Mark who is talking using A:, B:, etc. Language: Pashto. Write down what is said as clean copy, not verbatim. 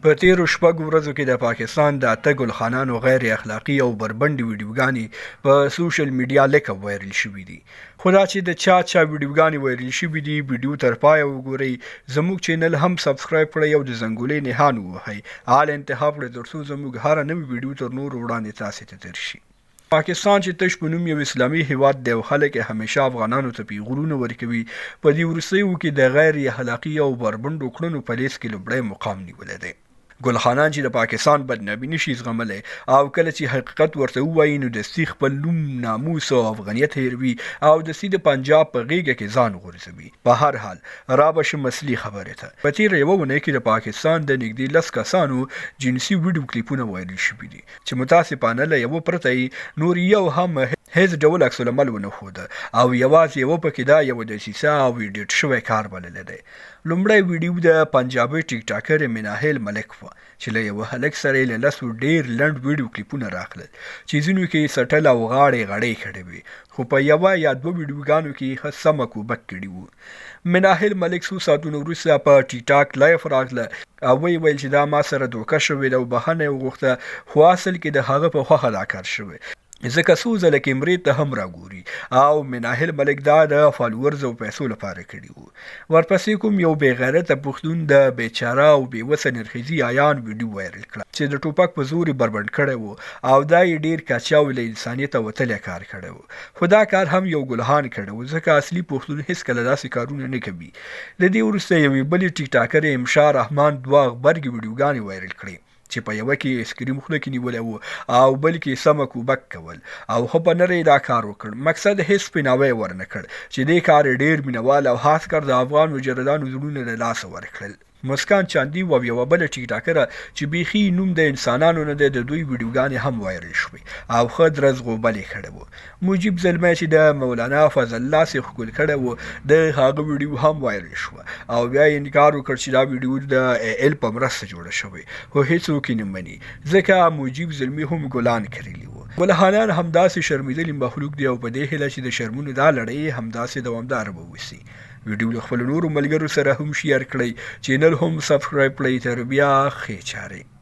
A: په تیرو شپږو ورځو کې د پاکستان د اته ګلخانانو غیر اخلاقي او بربنډې ویډیوګانې په سوشل میډیا لکه وایرل شوي دي. خو دا چې د چا ویډیوګانې وایرل شوي دي ویډیو تر پایه وګورئ، زموږ چینل هم سبسکرایب کړئ او د زنګولې نښان ووهئ، حال انتخاب کړئ ترڅو زموږ هره نوې ویډیو تر نورو وړاندې تاسې ته ترشي. پاکستان چې تش په نوم یو اسلامي هیواد دی او خلک همیشه افغانانو ته پیغورونه ورکوي، په دې وروستیو کې د غیر اخلاقي او بربنډو کړنو په لیست کې لومړی مقام نیولی دی. ګلخانان چې د پاکستان بدنامي نشي زغملی او کله چې حقیقت ورته ووایي نو دستي خپل نوم، ناموس او افغانیت هیروي او دستي د پنجاب په غېږه کې ځان غورځوي. په هر حال را به شم اصلي خبرې ته. په تېره یوه اونۍ کې د پاکستان د نږدې 10 کسانو جنسي ویډیو کلیپونه وایرل شوي دي چې متاسفانه له یوه پرته نور یو هم هیڅ ډول عکس العمل ونه ښوده او یوازې یوه پکې دا یوه دسیسه او ایډیټ شوی کار بللی دی. لومړی ویډیو د پنجابي ټیک ټاکر مناهل ملک وه چې له یوه هلک سره یې له 10 ډېر لنډ ویډیو کلیپونه راغلل چې ځینو کې سټل او غاړې غړې کړې وې، خو په یوه یا دوه ویډیوګانو کې ښه سمه کوبک کړي وو. مناهل ملک څو ساعتونو وروسته په ټیک ټاک لایف راغله او ویې ویل چې دا ما سره دوکه شوې ده او بخښنه یې وغوښته، خو اصل کې د هغه په خوښه دا کار شوی ځکه څو ځله کیمرې ته هم راګوري او مناهل ملک دا د فالوورز او پیسو لپاره کړي وو. ورپسې کوم یو بې غیرته پښتون د بیچاره او بېوسه نرخیزي عیان ویډیو وایرل کړه چې د ټوپک په زور یې بربنډ کړی و او دا یې ډېر کچا او له انسانیته وتلی کار کړی و، خو دا کار هم یو ګلهان کړی و ځکه اصلي پښتون هېڅکله داسې کارونه نه کوي. له دې وروسته یوې بلې ټیک ټاکر امشا رحمان 2 غبرګې ویډیوګانې وایرل کړې چې په یوه کې اسکریم خوله کې نیولی و او بل کې سمه کوبک کول او ښه په نره یې دا کار وکړ. مقصد هېڅ سپیناوی یې ورنه کړ چې دې کار یې ډېر مینوال او خاص کر د افغان مجردانو زړونه له لاسه ورکړل. مسکان چاندي او یوه بله ټیک ټاکره چې بیخي نوم د انسانانو نه دی د دوی ویډیوګانې هم وایرل شوې او ښه درز غوبل یې کړی و. مجیب زلمی چې د مولانا فضل الله سې ښکل کړی و د هغه ویډیو هم وایرل شوه او بیا یې انکار وکړ چې دا ویډیو د ایل په مرسته جوړه شوې، خو هېڅوک یې نه مني ځکه مجیب زلمي هم ګلان کرلي وو. ګلخانان همداسې شرمېدلي مخلوق دی او په دې هیله چې د شرمونو دا لړۍ همداسې دوامداره به وسي. ویډیو له خپلو نورو ملګرو سره هم شیر کړئ، چینل هم سبسکرایب کړئ. تر بیا ښې چارې.